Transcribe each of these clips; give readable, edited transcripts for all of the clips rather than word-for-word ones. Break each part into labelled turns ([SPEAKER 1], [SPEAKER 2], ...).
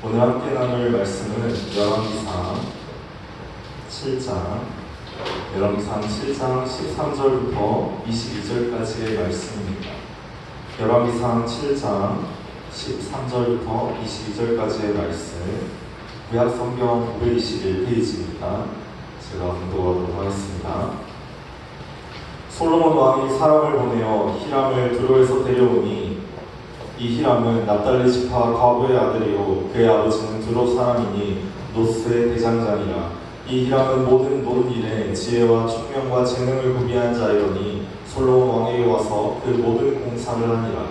[SPEAKER 1] 오늘 함께 나눌 말씀은 열왕기상 7장 13절부터 22절까지의 말씀입니다. 열왕기상 7장 13절부터 22절까지의 말씀, 구약성경 521페이지입니다. 제가 공독하도록 하겠습니다. 솔로몬 왕이 사람을 보내어 히람을 두로에서 데려오니 이 히람은 납달리 지파 과부의 아들이요 그의 아버지는 두로 사람이니 노스의 대장장이라. 이 히람은 모든 일에 지혜와 총명과 재능을 구비한 자이러니 솔로몬 왕에게 와서 그 모든 공사를 하니라.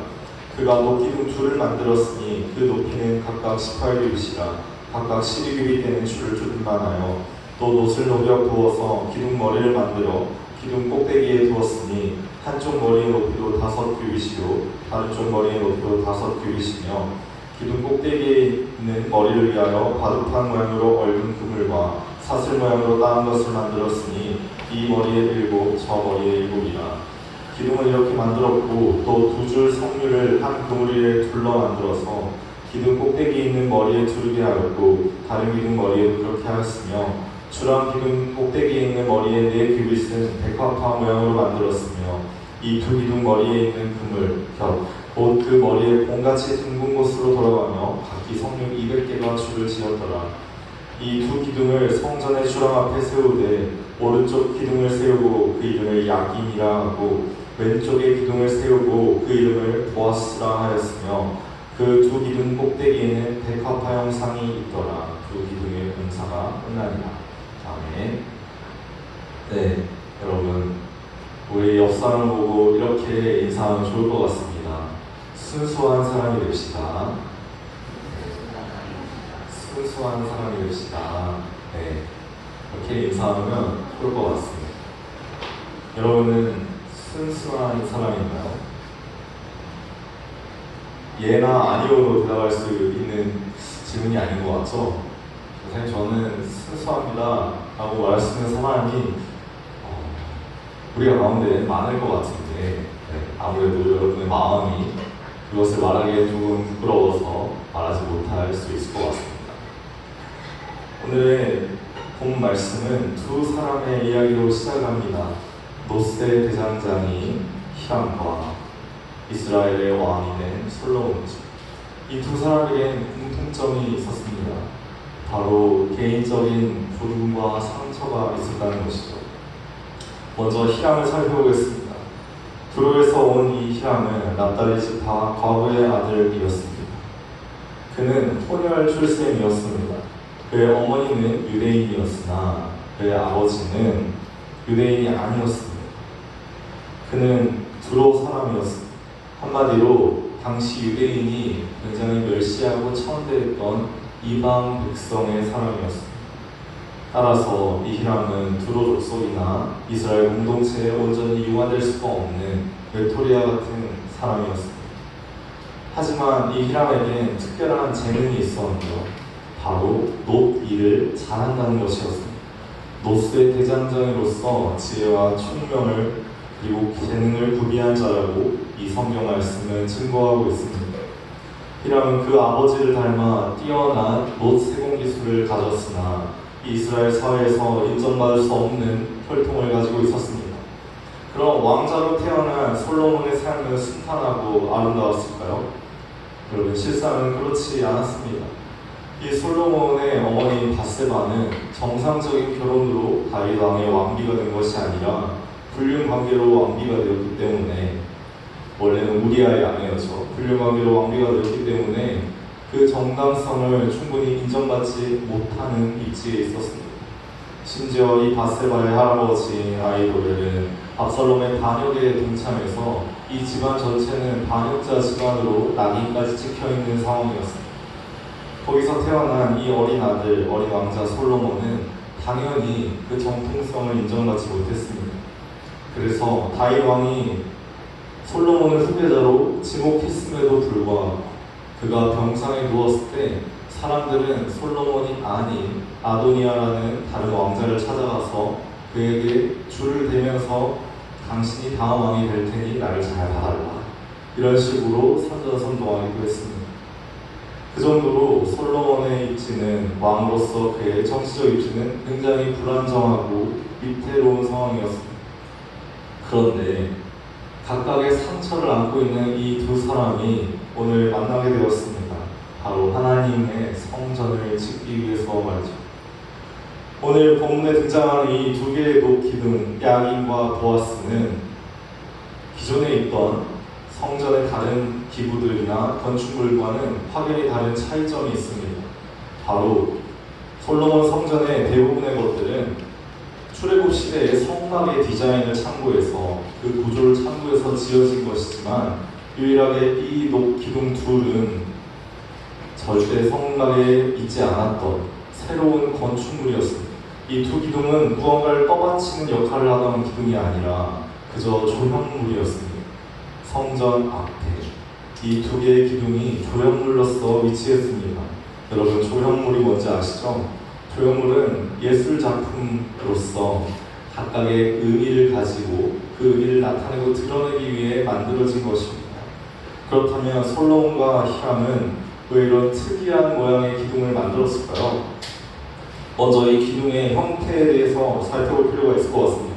[SPEAKER 1] 그가 높이등 둘을 만들었으니 그 높이는 각각 18규빗이라. 각각 12규빗 되는 줄을 두든만하여 또 놋을 녹여 부어서 기둥 머리를 만들어 기둥 꼭대기에 두었으니 한쪽 머리의 높이도 5규빗이요 다른 쪽 머리의 높이도 5규빗이며 기둥 꼭대기에 있는 머리를 위하여 바둑판 모양으로 얽은 그물과 사슬 모양으로 따은 것을 만들었으니 이 머리에 7, 저 머리에 7이라. 기둥을 이렇게 만들었고 또 2줄 석류를 한 그물 위에 둘러 만들어서 기둥 꼭대기에 있는 머리에 두르게 하였고 다른 기둥 머리에도 그렇게 하였으며 주랑 기둥 꼭대기에 있는 머리의 4규빗은 백합화 모양으로 만들었으며 이 2 기둥 머리에 있는 그물 곧 그 머리에 공같이 둥근 곳으로 돌아가며 각기 석류 200개가 줄을 지었더라. 이 2 기둥을 성전의 주랑 앞에 세우되 오른쪽 기둥을 세우고 그 이름을 야긴이라 하고 왼쪽의 기둥을 세우고 그 이름을 보아스라 하였으며 그 2 기둥 꼭대기에는 백합화 형상이 있더라. 2 기둥의 공사가 끝나니라. 아멘. 네, 여러분, 우리 옆 사람 보고 이렇게 인사하면 좋을 것 같습니다. 순수한 사람이 됩시다. 순수한 사람이 됩시다. 네, 이렇게 인사하면 좋을 것 같습니다. 여러분은 순수한 사람인가요? 예나 아니오로 대답할 수 있는 질문이 아닌 것 같죠? 사실 저는 순수합니다 라고 말할 수 있는 사람이 우리가 가운데 많을 것 같은데 아무래도 여러분의 마음이 그것을 말하기에 조금 부끄러워서 말하지 못할 수 있을 것 같습니다. 오늘의 본 말씀은 2 사람의 이야기로 시작합니다. 노스의 대장장이 히람과 이스라엘의 왕이 된 솔로몬이죠. 이 2 사람에겐 공통점이 있었습니다. 바로 개인적인 부름과 상처가 있었다는 것이죠. 먼저 히람을 살펴보겠습니다. 두로에서 온 이 히람은 납달리 지파 과부의 아들이었습니다. 그는 혼혈 출생이었습니다. 그의 어머니는 유대인이었으나 그의 아버지는 유대인이 아니었습니다. 그는 두로 사람이었습니다. 한마디로 당시 유대인이 굉장히 멸시하고 천대했던 이방 백성의 사람이었습니다. 따라서 이 히람은 두로 족속이나 이스라엘 공동체에 온전히 융화될 수가 없는 외톨이와 같은 사람이었습니다. 하지만 이 히람에겐 특별한 재능이 있었는데요. 바로 놋 일을 잘한다는 것이었습니다. 노스의 대장장이로서 지혜와 총명을 그리고 재능을 구비한 자라고 이 성경 말씀은 증거하고 있습니다. 히람은 그 아버지를 닮아 뛰어난 놋 세공 기술을 가졌으나 이스라엘 사회에서 인정받을 수 없는 혈통을 가지고 있었습니다. 그럼 왕자로 태어난 솔로몬의 삶은 순탄하고 아름다웠을까요? 여러분, 실상은 그렇지 않았습니다. 이 솔로몬의 어머니 바세바는 정상적인 결혼으로 다윗 왕의 왕비가 된 것이 아니라 불륜 관계로 왕비가 되었기 때문에, 원래는 우리아의 아내였죠. 불륜 관계로 왕비가 되었기 때문에 그 정당성을 충분히 인정받지 못하는 입지에 있었습니다. 심지어 이 바세바의 할아버지인 아히도벨은 압살롬의 반역에 동참해서 이 집안 전체는 반역자 집안으로 낙인까지 찍혀있는 상황이었습니다. 거기서 태어난 이 어린 아들, 어린 왕자 솔로몬은 당연히 그 정통성을 인정받지 못했습니다. 그래서 다윗 왕이 솔로몬을 후계자로 지목했음에도 불구하고 그가 병상에 누웠을 때 사람들은 솔로몬이 아닌 아도니아라는 다른 왕자를 찾아가서 그에게 줄을 대면서 당신이 다음 왕이 될 테니 나를 잘 봐달라, 이런 식으로 선전선동하기도 했습니다. 그 정도로 솔로몬의 입지는 왕으로서 그의 정치적 입지는 굉장히 불안정하고 위태로운 상황이었습니다. 그런데 각각의 상처를 안고 있는 이 두 사람이 오늘 만나게 되었습니다. 바로 하나님의 성전을 짓기 위해서 말이죠. 오늘 본문에 등장하는 이 두 개의 노기둥, 야긴과 보아스는 기존에 있던 성전의 다른 기구들이나 건축물과는 확연히 다른 차이점이 있습니다. 바로 솔로몬 성전의 대부분의 것들은 출애굽 시대의 성막의 디자인을 참고해서 그 구조를 참고해서 지어진 것이지만 유일하게 이 기둥 둘은 절대 성막에 있지 않았던 새로운 건축물이었습니다. 이 두 기둥은 무언가를 떠받치는 역할을 하던 기둥이 아니라 그저 조형물이었습니다. 성전 앞에 이 두 개의 기둥이 조형물로서 위치했습니다. 여러분, 조형물이 뭔지 아시죠? 조형물은 예술 작품으로서 각각의 의미를 가지고 그 의미를 나타내고 드러내기 위해 만들어진 것입니다. 그렇다면 솔로몬과 히람은 왜 이런 특이한 모양의 기둥을 만들었을까요? 먼저 이 기둥의 형태에 대해서 살펴볼 필요가 있을 것 같습니다.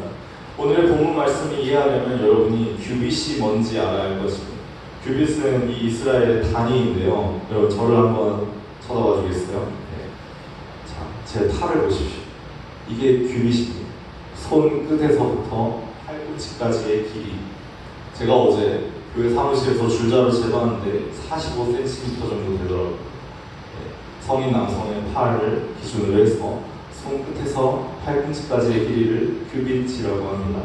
[SPEAKER 1] 오늘의 본문 말씀을 이해하려면 여러분이 규빗이 뭔지 알아야 할 것입니다. 규빗은 이 이스라엘의 단위인데요. 여러분, 저를 한번 쳐다봐 주겠어요? 네. 자, 제 팔을 보십시오. 이게 규빗입니다. 손 끝에서부터 팔꿈치까지의 길이. 제가 어제 교회 사무실에서 줄자로 재봤는데 45cm 정도 되더라고요. 네. 성인 남성의 팔을 기준으로 해서 손끝에서 팔꿈치까지의 길이를 규빗이라고 합니다.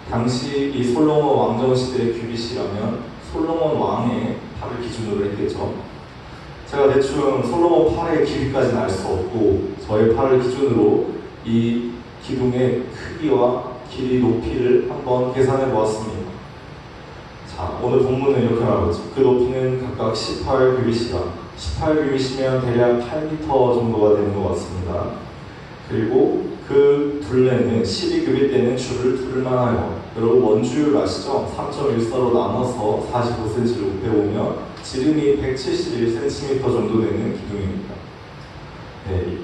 [SPEAKER 1] 당시 이 솔로몬 왕정 시대의 규빗이라면 솔로몬 왕의 팔을 기준으로 했겠죠. 제가 대충 솔로몬 팔의 길이까지는 알 수 없고 저의 팔을 기준으로 이 기둥의 크기와 길이 높이를 한번 계산해 보았습니다. 자, 오늘 본문은 이렇게 말하고 있죠. 그 높이는 각각 18규빗이다. 18규빗이면 대략 8m 정도가 되는 것 같습니다. 그리고 그 둘레는 12규빗 되는 줄을 둘만 하여, 여러분 원줄 아시죠? 3.14로 나눠서 45cm를 곱해보면 지름이 171cm 정도 되는 기둥입니다. 네.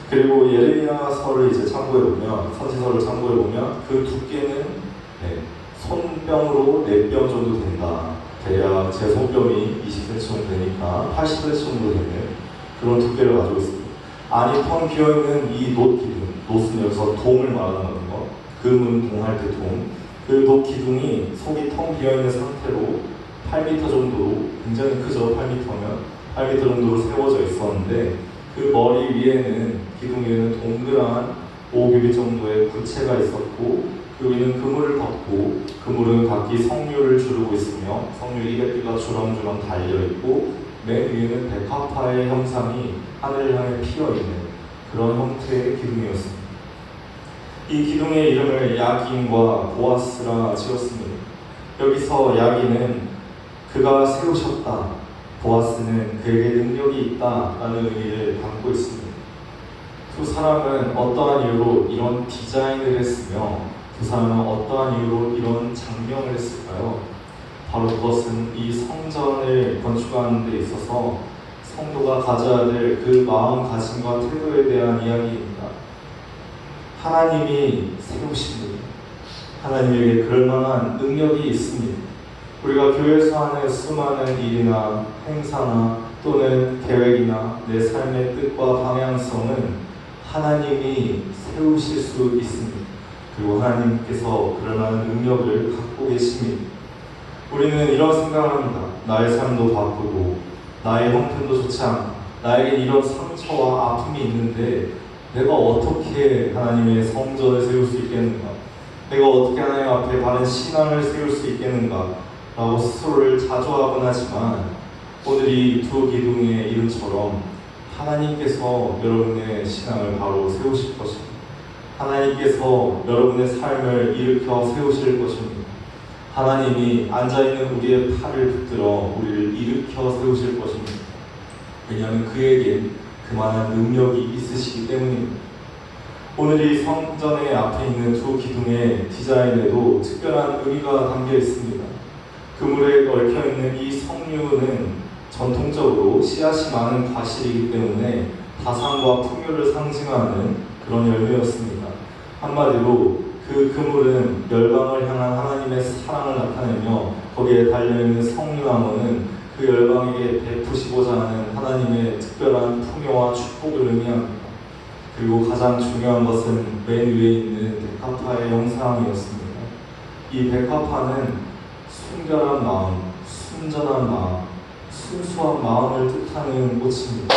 [SPEAKER 1] 그리고 예레미야서를 이제 참고해보면, 선지서를 참고해보면 그 두께는 손뼉으로 4뼘 정도 된다. 대략 제 손뼉이 20cm 정도 되니까 80cm 정도 되는 그런 두께를 가지고 있습니다. 안이 텅 비어있는 이 놋기둥, 놋은 여기서 동을 말하는 거거든요. 금은 동할 때 동. 그 놋기둥이 속이 텅 비어있는 상태로 8m 정도로, 굉장히 크죠? 8m면 8m 정도로 세워져 있었는데 그 머리 위에는, 기둥 위에는 동그란 5규빗 정도의 구체가 있었고 그 위는 그물을 덮고, 그물은 각기 성류를 주르고 있으며 성류 200개가 주렁주렁 달려있고 맨 위에는 백합화의 형상이 하늘을 향해 피어있는 그런 형태의 기둥이었습니다. 이 기둥의 이름을 야긴과 보아스라 지었습니다. 여기서 야긴은 그가 세우셨다, 보아스는 그에게 능력이 있다라는 의미를 담고 있습니다. 두 사람은 어떠한 이유로 이런 디자인을 했으며 두 사람은 어떠한 이유로 이런 장명을 했을까요? 바로 그것은 이 성전을 건축하는 데 있어서 성도가 가져야 될 그 마음가짐과 태도에 대한 이야기입니다. 하나님이 세우십니다. 하나님에게 그럴 만한 능력이 있습니다. 우리가 교회에서 하는 수많은 일이나 행사나 또는 계획이나 내 삶의 뜻과 방향성은 하나님이 세우실 수 있습니다. 그리고 하나님께서 그럴 만한 능력을 갖고 계십니다. 우리는 이런 생각을 합니다. 나의 삶도 바쁘고 나의 형편도 좋지 않고 나에게 이런 상처와 아픔이 있는데 내가 어떻게 하나님의 성전을 세울 수 있겠는가? 내가 어떻게 하나님 앞에 바른 신앙을 세울 수 있겠는가? 라고 스스로를 자조하곤 하지만 오늘 이 두 기둥의 이름처럼 하나님께서 여러분의 신앙을 바로 세우실 것입니다. 하나님께서 여러분의 삶을 일으켜 세우실 것입니다. 하나님이 앉아있는 우리의 팔을 붙들어 우리를 일으켜 세우실 것입니다. 왜냐하면 그에겐 그만한 능력이 있으시기 때문입니다. 오늘 이 성전의 앞에 있는 두 기둥의 디자인에도 특별한 의미가 담겨 있습니다. 그물에 얽혀있는 이 성류는 전통적으로 씨앗이 많은 과실이기 때문에 다산과 풍요를 상징하는 그런 열매였습니다. 한마디로 그 그물은 열방을 향한 하나님의 사랑을 나타내며 거기에 달려있는 성류나무는 그 열방에게 베푸시고자 하는 하나님의 특별한 풍요와 축복을 의미합니다. 그리고 가장 중요한 것은 맨 위에 있는 백합화의 형상이었습니다. 이 백합화는 순결한 마음, 순전한 마음, 순수한 마음을 뜻하는 꽃입니다.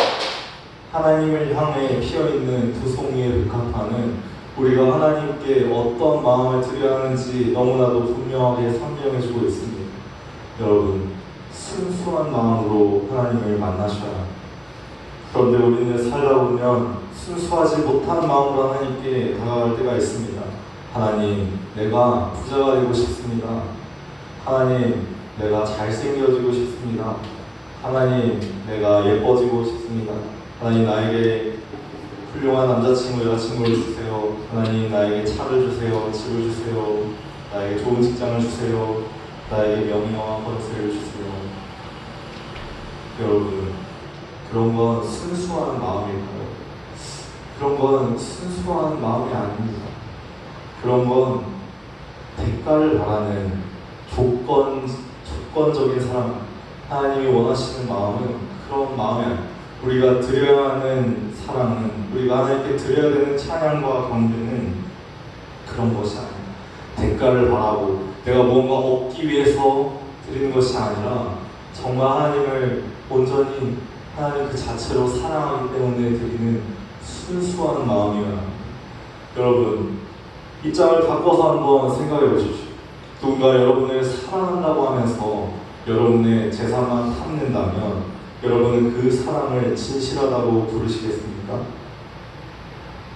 [SPEAKER 1] 하나님을 향해 피어있는 두 송이의 백합화는 우리가 하나님께 어떤 마음을 드려야 하는지 너무나도 분명하게 설명해주고 있습니다. 여러분, 순수한 마음으로 하나님을 만나셔야 합니다. 그런데 우리는 살다 보면 순수하지 못한 마음으로 하나님께 다가갈 때가 있습니다. 하나님, 내가 부자가 되고 싶습니다. 하나님, 내가 잘생겨지고 싶습니다. 하나님, 내가 예뻐지고 싶습니다. 하나님, 나에게 훌륭한 남자친구, 여자친구를 주세요. 하나님, 나에게 차를 주세요. 집을 주세요. 나에게 좋은 직장을 주세요. 나에게 명예와 권세를 주세요. 여러분, 그런 건 순수한 마음일까요? 그런 건 순수한 마음이 아닙니다. 그런 건 대가를 바라는 조건적인 사랑, 하나님이 원하시는 마음은 그런 마음이 아닙니다. 우리가 드려야 하는 사랑은, 우리가 하나님께 드려야 되는 찬양과 경배는 그런 것이 아닙니다. 대가를 바라고 내가 무언가 얻기 위해서 드리는 것이 아니라 정말 하나님을 온전히 하나님 그 자체로 사랑하기 때문에 드리는 순수한 마음이어야 합니다. 여러분, 입장을 바꿔서 한번 생각해 보십시오. 누군가 여러분을 사랑한다고 하면서 여러분의 재산만 탐낸다면 여러분은 그 사랑을 진실하다고 부르시겠습니까?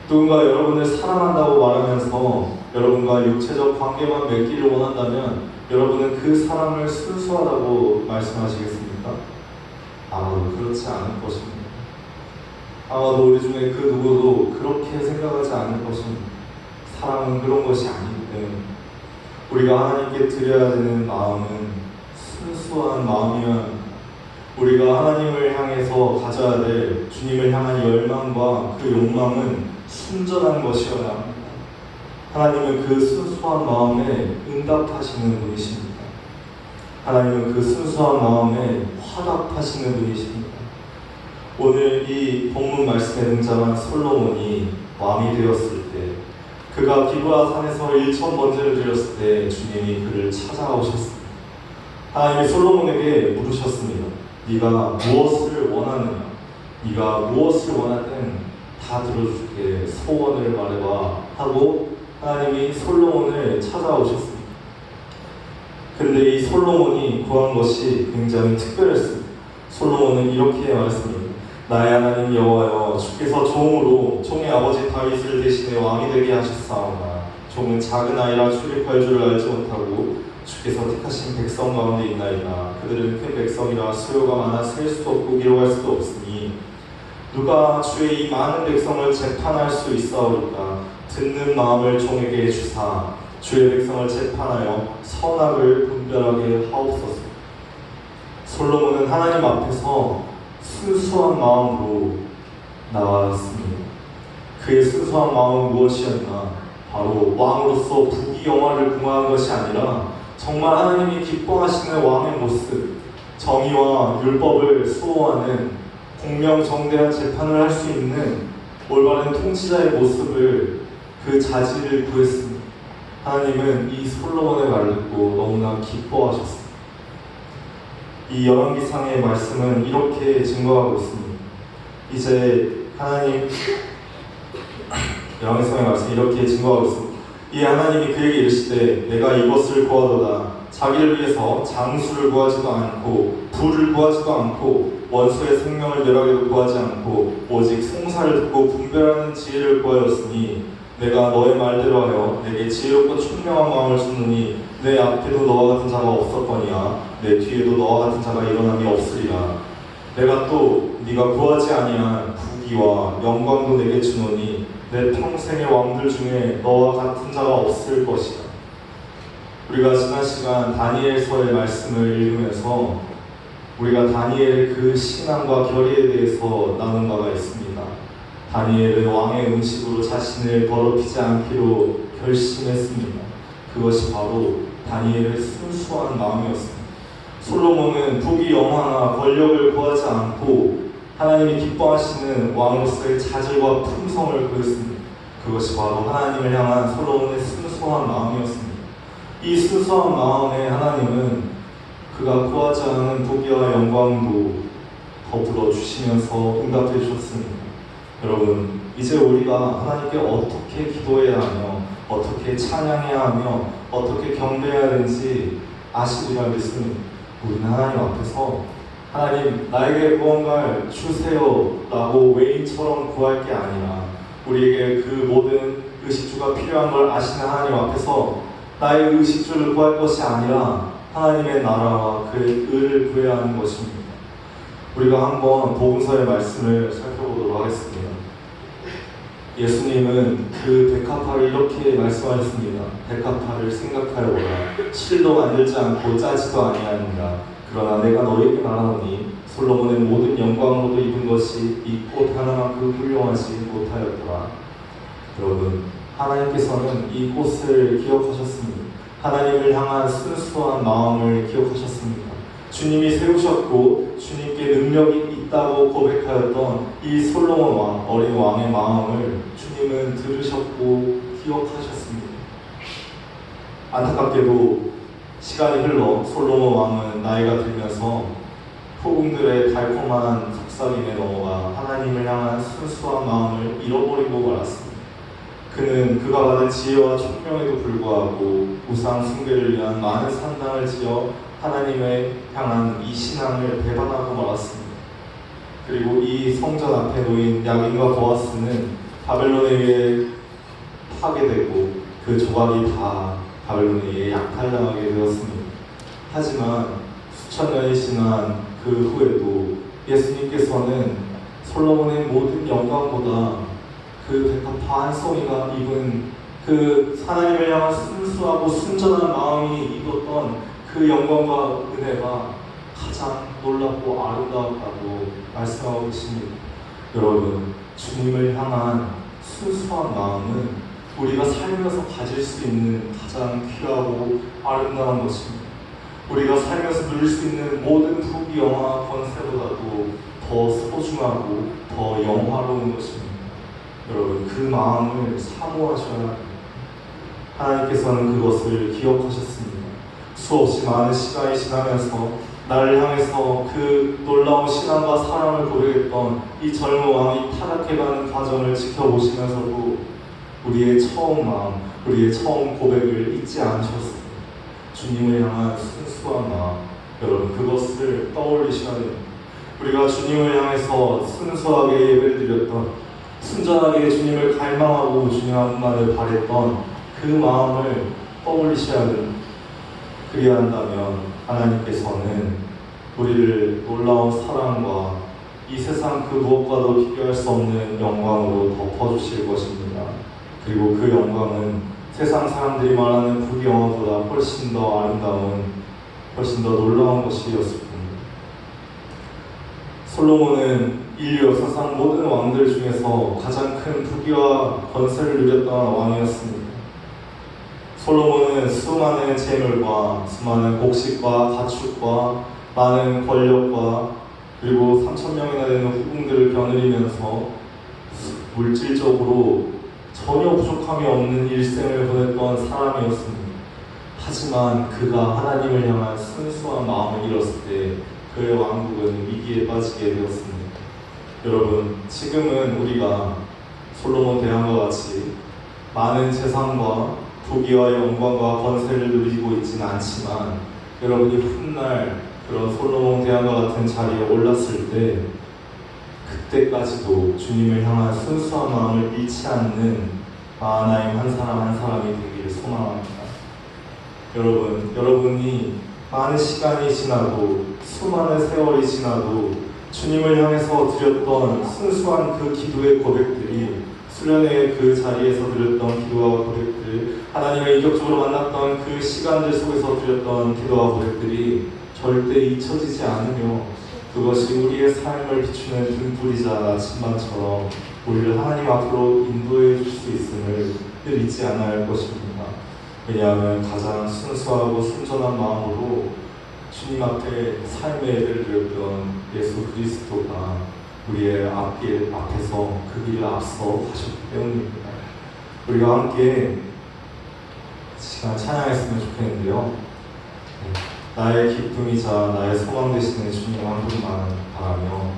[SPEAKER 1] 누군가 여러분을 사랑한다고 말하면서 여러분과 육체적 관계만 맺기를 원한다면 여러분은 그 사랑을 순수하다고 말씀하시겠습니까? 아마도 그렇지 않을 것입니다. 아마도 우리 중에 그 누구도 그렇게 생각하지 않을 것입니다. 사랑은 그런 것이 아니기 때문에 우리가 하나님께 드려야 되는 마음은 순수한 마음이면 우리가 하나님을 향해서 가져야 될 주님을 향한 열망과 그 욕망은 순전한 것이어야 합니다. 하나님은 그 순수한 마음에 응답하시는 분이십니다. 하나님은 그 순수한 마음에 화답하시는 분이십니다. 오늘 이 본문 말씀에 등장한 솔로몬이 왕이 되었을 때, 그가 기브라 산에서 1,000번제를 드렸을 때 주님이 그를 찾아오셨습니다. 하나님이 솔로몬에게 물으셨습니다. 네가 무엇을 원하느냐? 네가 무엇을 원하든 다 들어줄게. 소원을 말해봐 하고 하나님이 솔로몬을 찾아오셨습니다. 근데 이 솔로몬이 구한 것이 굉장히 특별했습니다. 솔로몬은 이렇게 말했습니다. 나의 하나님 여호와여, 주께서 종의 아버지 다윗을 대신해 왕이 되게 하셨사오나 종은 작은 아이라 출입할 줄을 알지 못하고 주께서 택하신 백성 가운데 있나이다. 그들은 큰 백성이라 수요가 많아 셀 수도 없고 기록할 수도 없으니 누가 주의 이 많은 백성을 재판할 수 있사오리까? 듣는 마음을 종에게 주사 주의 백성을 재판하여 선악을 분별하게 하옵소서. 솔로몬은 하나님 앞에서 순수한 마음으로 나왔습니다. 그의 순수한 마음은 무엇이었나? 바로 왕으로서 부귀영화를 공허한 것이 아니라 정말 하나님이 기뻐하시는 왕의 모습, 정의와 율법을 수호하는 공명정대한 재판을 할 수 있는 올바른 통치자의 모습을, 그 자질을 구했습니다. 하나님은 이 솔로몬의 말을 듣고 너무나 기뻐하셨습니다. 이 열왕기상의 말씀은 이렇게 증거하고 있습니다. 이제 하나님, 열왕기상의 말씀이 이렇게 증거하고 있습니다. 이 하나님이 그에게 이르시되 내가 이것을 구하도다. 자기를 위해서 장수를 구하지도 않고 부를 구하지도 않고 원수의 생명을 멸하기도 구하지 않고 오직 송사를 듣고 분별하는 지혜를 구하였으니 내가 너의 말대로 하여 내게 지혜롭고 총명한 마음을 주느니 내 앞에도 너와 같은 자가 없었거니와 내 뒤에도 너와 같은 자가 일어남이 없으리라. 내가 또 네가 구하지 아니한 부귀와 영광도 내게 주노니 내 평생의 왕들 중에 너와 같은 자가 없을 것이다. 우리가 지난 시간 다니엘서의 말씀을 읽으면서 우리가 다니엘의 그 신앙과 결의에 대해서 나눈 바가 있습니다. 다니엘은 왕의 음식으로 자신을 더럽히지 않기로 결심했습니다. 그것이 바로 다니엘의 순수한 마음이었습니다. 솔로몬은 부귀 영화나 권력을 구하지 않고 하나님이 기뻐하시는 왕으로서의 자질과 품성을 구했습니다. 그것이 바로 하나님을 향한 솔로몬의 순수한 마음이었습니다. 이 순수한 마음에 하나님은 그가 구하지 않은 부귀와 영광도 더불어 주시면서 응답해 주셨습니다. 여러분, 이제 우리가 하나님께 어떻게 기도해야 하며 어떻게 찬양해야 하며 어떻게 경배해야 하는지 아시리라 믿습니다. 우리는 하나님 앞에서 하나님 나에게 무언가를 주세요 라고 외인처럼 구할 게 아니라 우리에게 그 모든 의식주가 필요한 걸 아시는 하나님 앞에서 나의 의식주를 구할 것이 아니라 하나님의 나라와 그의 의를 구해야 하는 것입니다. 우리가 한번 복음서의 말씀을 살펴보도록 하겠습니다. 예수님은 그 백합화를 이렇게 말씀하셨습니다. 백합화를 생각하여보라. 실도 만들지 않고 짜지도 아니하니라. 그러나 내가 너에게 말하노니 솔로몬의 모든 영광으로도 입은 것이 이 꽃 하나만큼 훌륭하지 못하였더라. 여러분, 하나님께서는 이 꽃을 기억하셨습니다. 하나님을 향한 순수한 마음을 기억하셨습니다. 주님이 세우셨고 주님께 능력이 있다고 고백하였던 이 솔로몬 왕, 어린 왕의 마음을 주님은 들으셨고 기억하셨습니다. 안타깝게도 시간이 흘러 솔로몬 왕은 나이가 들면서 후궁들의 달콤한 속삭임에 넘어가 하나님을 향한 순수한 마음을 잃어버리고 말았습니다. 그는 그가 받은 지혜와 총명에도 불구하고 우상 숭배를 위한 많은 산당을 지어 하나님을 향한 이 신앙을 배반하고 말았습니다. 그리고 이 성전 앞에 놓인 야긴과 보아스는 바벨론에 의해 파괴되고 그 조각이 다 바벨론에 의해 약탈당하게 되었습니다. 하지만 수천 년이 지난 그 후에도 예수님께서는 솔로몬의 모든 영광보다 그 백합화 한 송이가 입은 그 하나님을 향한 순수하고 순전한 마음이 입었던 그 영광과 은혜가 가장 놀랍고 아름다웠다고 말씀하고 계십니다. 여러분, 주님을 향한 순수한 마음은 우리가 살면서 가질 수 있는 가장 귀하고 아름다운 것입니다. 우리가 살면서 누릴 수 있는 모든 부귀, 영화, 권세보다도 더 소중하고 더 영화로운 것입니다. 여러분, 그 마음을 사모하셔야 합니다. 하나님께서는 그것을 기억하셨습니다. 수없이 많은 시간이 지나면서 나를 향해서 그 놀라운 신앙과 사랑을 고백했던 이 젊은 왕이 타락해가는 과정을 지켜보시면서도 우리의 처음 마음, 우리의 처음 고백을 잊지 않으셨습니다. 주님을 향한 순수한 마음, 여러분, 그것을 떠올리셔야 됩니다. 우리가 주님을 향해서 순수하게 예배를 드렸던, 순전하게 주님을 갈망하고 주님 한만을 바랬던 그 마음을 떠올리셔야 됩니다. 그리한다면 하나님께서는 우리를 놀라운 사랑과 이 세상 그 무엇과도 비교할 수 없는 영광으로 덮어주실 것입니다. 그리고 그 영광은 세상 사람들이 말하는 부귀영화보다 훨씬 더 아름다운, 훨씬 더 놀라운 것이었을 뿐입니다. 솔로몬은 인류 역사상 모든 왕들 중에서 가장 큰 부귀와 권세를 누렸던 왕이었습니다. 솔로몬은 수많은 재물과 수많은 곡식과 가축과 많은 권력과 그리고 3,000명이나 되는 후궁들을 겨누리면서 물질적으로 전혀 부족함이 없는 일생을 보냈던 사람이었습니다. 하지만 그가 하나님을 향한 순수한 마음을 잃었을 때 그의 왕국은 위기에 빠지게 되었습니다. 여러분, 지금은 우리가 솔로몬 대왕과 같이 많은 재산과 부귀와 영광과 권세를 누리고 있지는 않지만 여러분이 훗날 그런 솔로몬 대왕과 같은 자리에 올랐을 때 그때까지도 주님을 향한 순수한 마음을 잃지 않는 마하나임 한 사람 한 사람이 되기를 소망합니다. 여러분, 여러분이 많은 시간이 지나도 수많은 세월이 지나도 주님을 향해서 드렸던 순수한 그 기도의 고백들이, 수련회의 그 자리에서 드렸던 기도와 고백들, 하나님을 인격적으로 만났던 그 시간들 속에서 드렸던 기도와 고백들이 절대 잊혀지지 않으며 그것이 우리의 삶을 비추는 등불이자 진만처럼 우리를 하나님 앞으로 인도해 줄 수 있음을 늘 잊지 않아야 할 것입니다. 왜냐하면 가장 순수하고 순전한 마음으로 주님 앞에 삶의 예를 드렸던 예수 그리스도가 우리의 앞에서 그 길을 앞서 가셨기 때문입니다. 우리가 함께 시간 찬양했으면 좋겠는데요. 나의 기쁨이자 나의 소망 되시는 주님 한 분만 바라며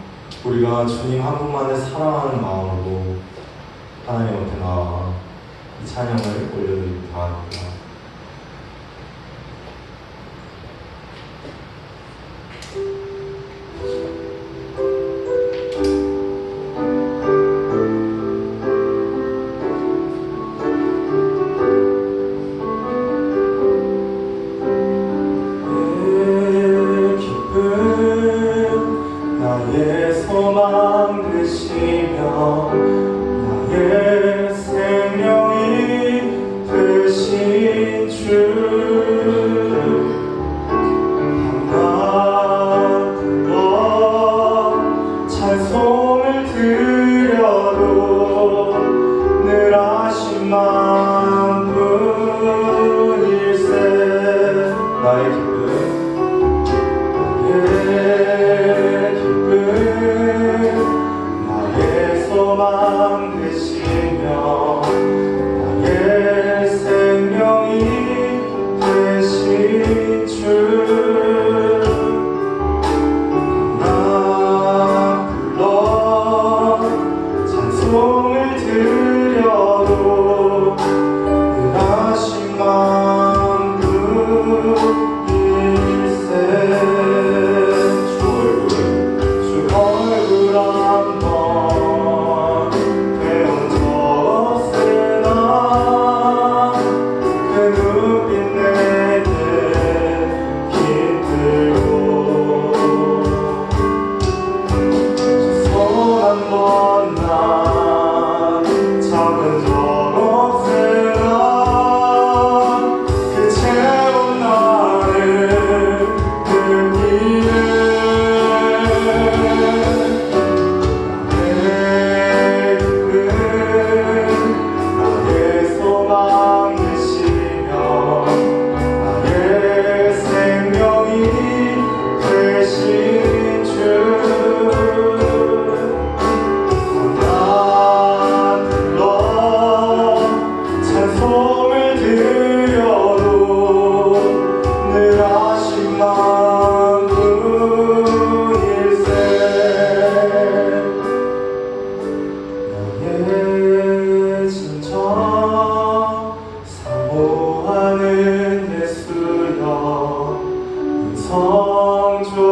[SPEAKER 1] 우리가 주님 한 분만을 사랑하는 마음으로 하나님 앞에 나와 이 찬양을 올려드리기 바랍니다.
[SPEAKER 2] 나의 소망 되시며 나의 생명이 되신 주 반갑고 찬송을 드려도 늘 하신 만분일세
[SPEAKER 1] 나의 기쁨
[SPEAKER 2] 나의 소망 되시며 나의 생명이 되신 주 나 불러 찬송을 드려도 늘 하신 만분일세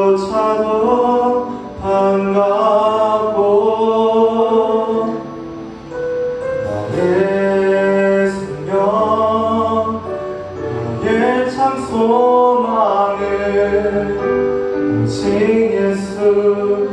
[SPEAKER 2] 성조차도 반갑고 나의 생명 나의 참 소망은 오직 예수